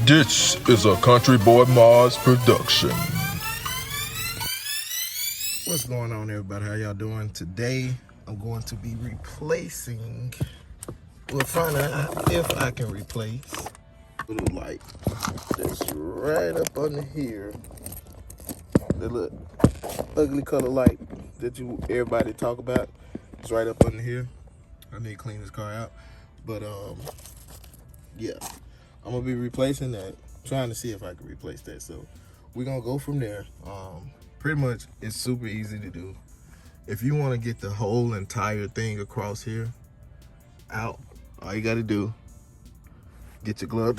This is a CountryBoyModz production. What's going on, everybody? How y'all doing? Today, I'm going to be replacing, we'll find out if I can replace the little light that's right up under here. The little ugly color light that everybody talk about is right up under here. I need to clean this car out. But, yeah. I'm gonna be replacing that, trying to see if I can replace that. So we're gonna go from there. Pretty much it's super easy to do. If you want to get the whole entire thing across here out, all you gotta do, get your glove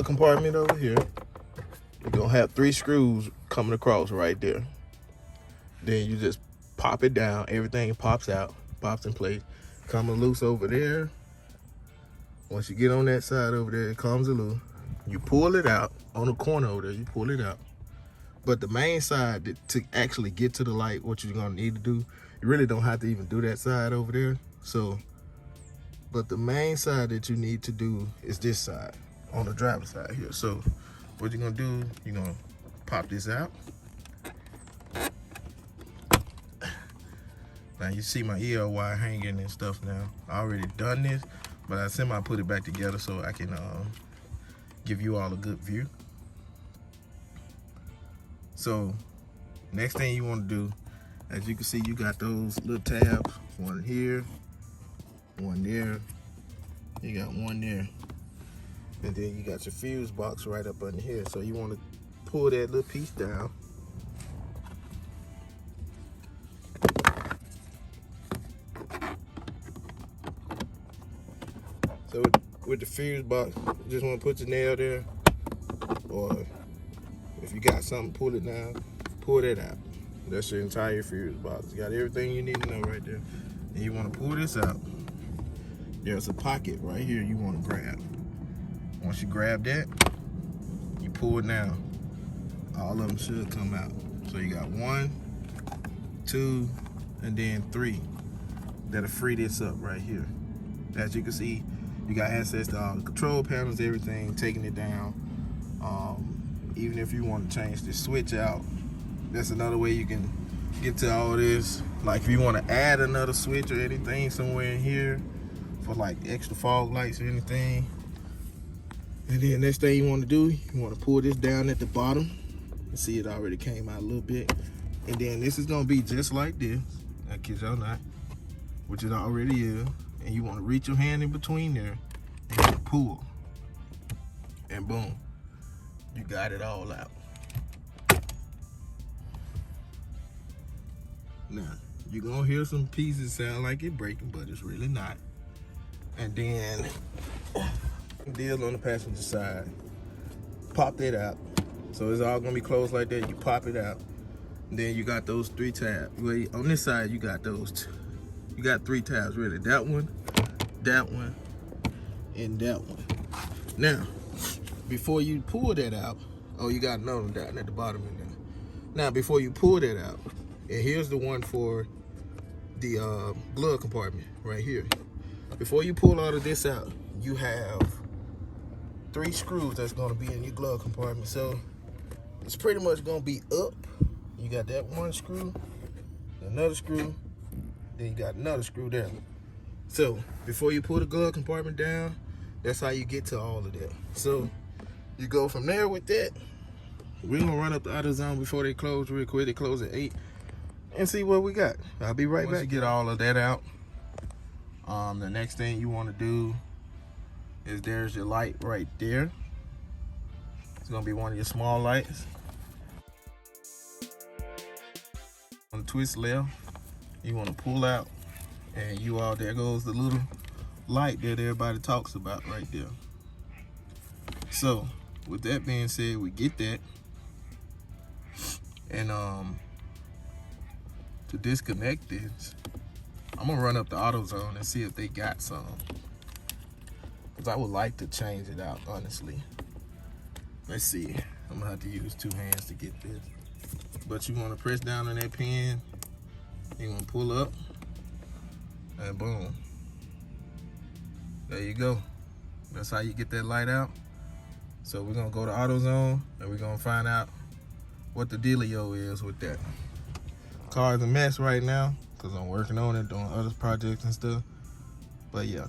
compartment over here. You're gonna have 3 screws coming across right there. Then you just pop it down, everything pops out, pops in place. Coming loose over there. Once you get on that side over there, it comes loose. You pull it out on the corner over there. You pull it out. But the main side, to actually get to the light, what you're gonna need to do, you really don't have to even do that side over there. So, but the main side that you need to do is this side, on the driver's side here. So, what you're gonna do, you're gonna pop this out. Now you see my EL wire hanging and stuff now. I already done this. But I semi-put it back together so I can give you all a good view. So, next thing you want to do, as you can see, you got those little tabs. One here, one there. You got one there. And then you got your fuse box right up under here. So you want to pull that little piece down. So with the fuse box, you just want to put your nail there, or if you got something, pull it down, pull that out. That's your entire fuse box. You got everything you need to know right there. And you want to pull this out. There's a pocket right here you want to grab. Once you grab that, you pull it down. All of them should come out. So you got 1, 2, and then 3 that'll free this up right here. As you can see, you got access to all the control panels, everything, taking it down. Even if you want to change the switch out, that's another way you can get to all this. Like if you want to add another switch or anything somewhere in here for like extra fog lights or anything. And then next thing you want to do, you want to pull this down at the bottom. You see it already came out a little bit. And then this is going to be just like this. I kid y'all not, which it already is. And you want to reach your hand in between there and pull, and boom, you got it all out. Now you're gonna hear some pieces sound like it breaking, but it's really not. And then deal on the passenger side, pop that out. So it's all gonna be closed like that. You pop it out, and then you got those 3 tabs. Well, on this side you got those you got 3 tabs really. That one, and that one. Now, before you pull that out, oh, you got another one down at the bottom in there. Now, before you pull that out, and here's the one for the glove compartment right here. Before you pull all of this out, you have 3 screws that's gonna be in your glove compartment. So it's pretty much gonna be up. You got that 1 screw, another screw, then you got another screw there. So before you pull the glove compartment down, that's how you get to all of that. So you go from there with that. We're gonna run up the AutoZone before they close real quick. They close at 8, and see what we got. I'll be right back. Once you get all of that out, the next thing you want to do is there's your light right there. It's gonna be one of your small lights. On the twist left, you want to pull out, and there goes the little light that everybody talks about right there. So with that being said, we get that, and to disconnect this, I'm gonna run up the AutoZone and see if they got some, because I would like to change it out, honestly. Let's see. I'm gonna have to use 2 hands to get this, but you want to press down on that pin, you want to pull up, and boom, there you go. That's how you get that light out. So we're gonna go to AutoZone and we're gonna find out what the dealio is with that. Car's a mess right now because I'm working on it, doing other projects and stuff. But yeah,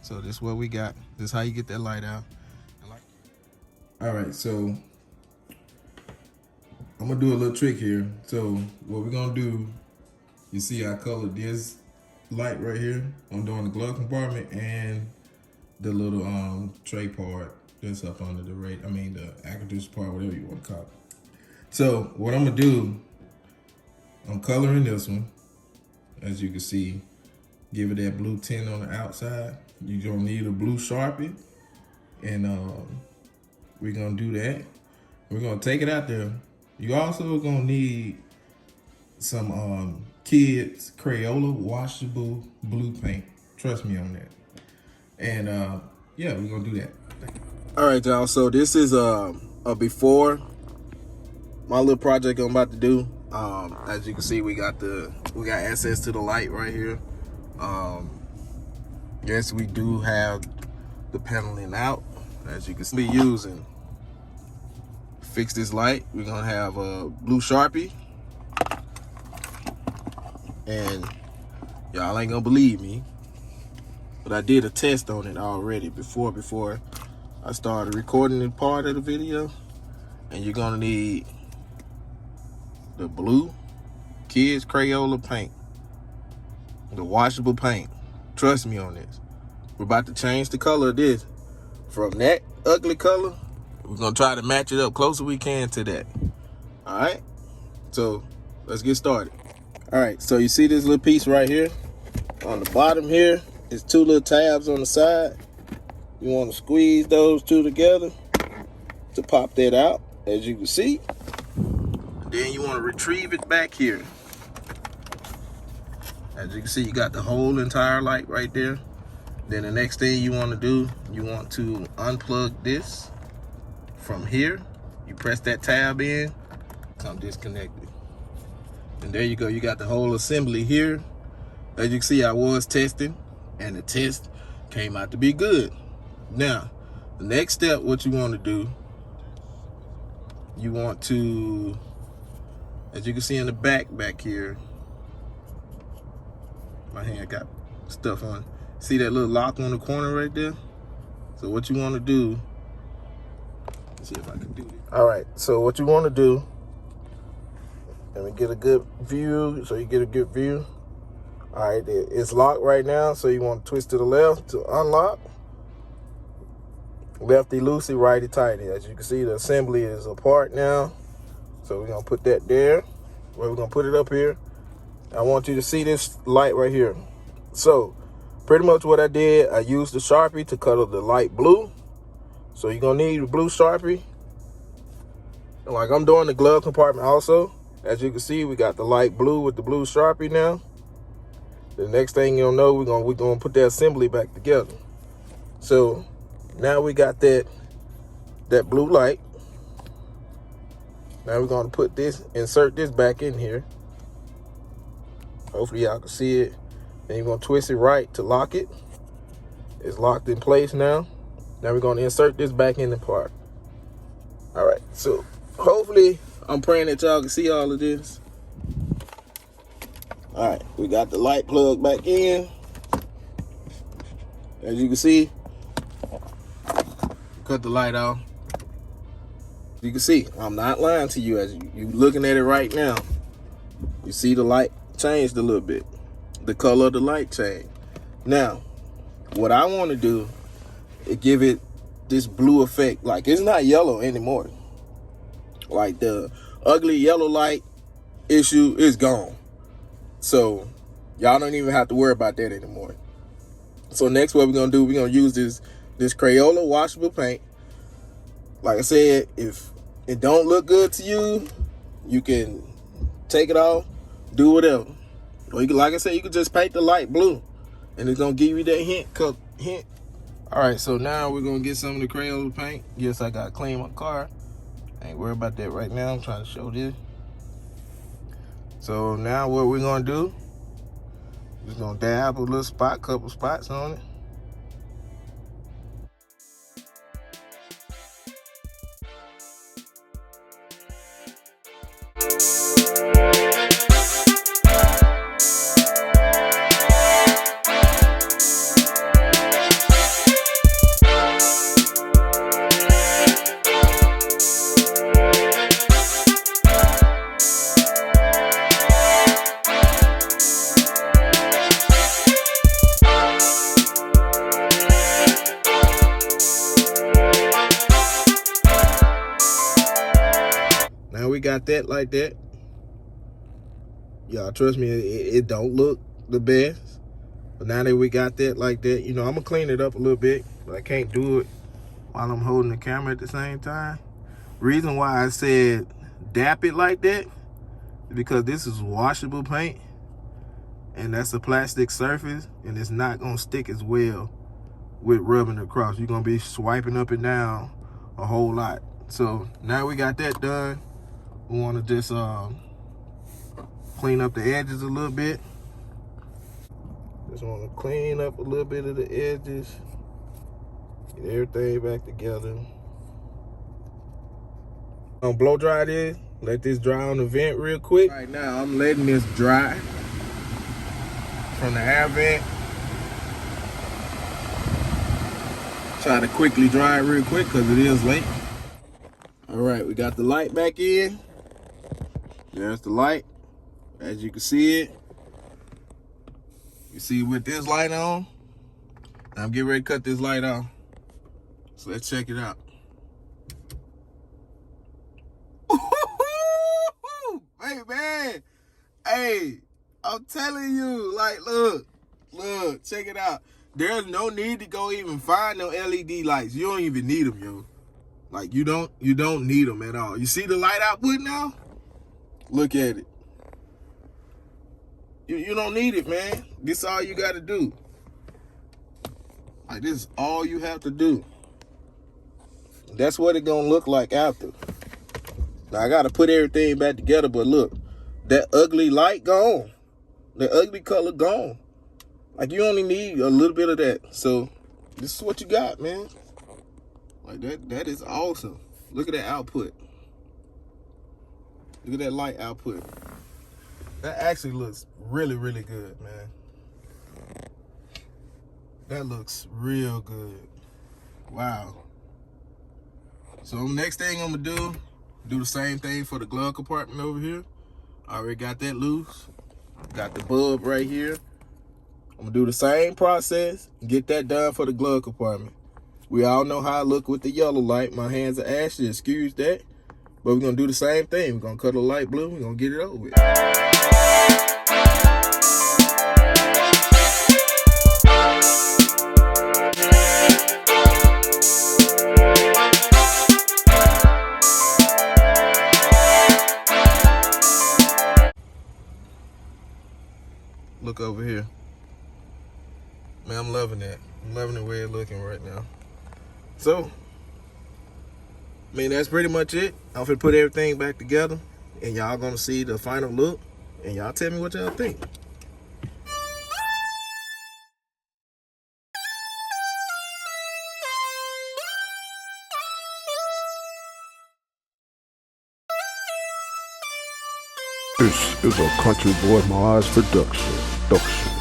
so this is what we got. This is how you get that light out. All right, so I'm gonna do a little trick here. So what we're gonna do, you see I colored this light right here. I'm doing the glove compartment and the little tray part that's up under the the air conditioner part, whatever you want to call it. So what I'm gonna do, I'm coloring this one, as you can see, give it that blue tint on the outside. You're gonna need a blue sharpie, and we're gonna do that. We're gonna take it out there. You also gonna need some kids Crayola washable blue paint. Trust me on that. And yeah, we're gonna do that. All right, y'all. So this is a before my little project I'm about to do. As you can see, we got access to the light right here. Yes, we do have the paneling out. As you can see, using fix this light. We're gonna have a blue Sharpie, and y'all ain't gonna believe me, but I did a test on it already before I started recording the part of the video. And you're gonna need the blue kids Crayola paint, the washable paint. Trust me on this. We're about to change the color of this from that ugly color. We're gonna try to match it up close as we can to that. All right, so let's get started. All right, so you see this little piece right here on the bottom here is two little tabs on the side. You want to squeeze those two together to pop that out, as you can see. Then you want to retrieve it back here. As you can see, you got the whole entire light right there. Then the next thing you want to do, you want to unplug this from here. You press that tab in, come disconnected. And there you go, you got the whole assembly here. As you can see, I was testing and the test came out to be good. Now, the next step, what you want to do, you want to, as you can see in the back here, my hand got stuff on. See that little lock on the corner right there? So what you want to do, let's see if I can do it. All right, so what you want to do, let me get a good view, so you get a good view. All right, it's locked right now, so you want to twist to the left to unlock. Lefty loosey, righty tighty. As you can see, the assembly is apart now. So we're gonna put that there. We're gonna put it up here. I want you to see this light right here. So pretty much what I did, I used the Sharpie to color the light blue. So you're gonna need a blue Sharpie. And like I'm doing the glove compartment also. As you can see, we got the light blue with the blue Sharpie now. The next thing you'll know, we're gonna put that assembly back together. So now we got that blue light. Now we're gonna insert this back in here. Hopefully y'all can see it. Then you're gonna twist it right to lock it. It's locked in place now. Now we're gonna insert this back in the part. All right, so hopefully, I'm praying that y'all can see all of this. All right, we got the light plug back in. As you can see, cut the light off. You can see, I'm not lying to you. As you looking at it right now, you see the light changed a little bit. The color of the light changed. Now, what I want to do is give it this blue effect. Like, it's not yellow anymore. Like, the ugly yellow light issue is gone. So y'all don't even have to worry about that anymore. So next, what we're gonna do, we're gonna use this Crayola washable paint. Like I said, if it don't look good to you, you can take it off, do whatever. Or you can, like I said, you can just paint the light blue, and it's gonna give you that hint. All right, so now we're gonna get some of the Crayola paint. Yes, I gotta clean my car. I ain't worried about that right now. I'm trying to show this. So now what we're gonna do, just gonna dab a little couple spots on it. Now we got that like that. Y'all trust me, it don't look the best. But now that we got that like that, you know, I'm gonna clean it up a little bit, but I can't do it while I'm holding the camera at the same time. Reason why I said dap it like that is because this is washable paint, and that's a plastic surface, and it's not gonna stick as well with rubbing across. You're gonna be swiping up and down a whole lot. So now we got that done, we wanna just clean up the edges a little bit. Just want to clean up a little bit of the edges, get everything back together. I'm blow dry this, let this dry on the vent real quick. Right now, I'm letting this dry from the air vent. Try to quickly dry it real quick because it is late. All right, we got the light back in. There's the light, as you can see it. You see with this light on, I'm getting ready to cut this light off. So let's check it out. Hey man, hey, I'm telling you, like, look, check it out. There's no need to go even find no LED lights. You don't even need them, yo. Like, you don't need them at all. You see the light output now? Look at it. You don't need it, man. This is all you got to do. Like, this is all you have to do. That's what it's going to look like after. Now, I got to put everything back together, but look, that ugly light gone. The ugly color gone. Like, you only need a little bit of that. So, this is what you got, man. Like, that is awesome. Look at that output. Look at that light output. That actually looks really, really good, man. That looks real good. Wow. So next thing I'm gonna do the same thing for the glove compartment over here. I already got that loose. Got the bulb right here. I'm gonna do the same process, get that done for the glove compartment. We all know how I look with the yellow light. My hands are ashy, excuse that. But we're gonna do the same thing. We're gonna cut a light blue, we're gonna get it over with. Look over here. Man, I'm loving that. I'm loving the way it's looking right now. So, I mean, that's pretty much it. I'm gonna put everything back together, and y'all gonna see the final look, and y'all tell me what y'all think. This is a CountryBoyModz production.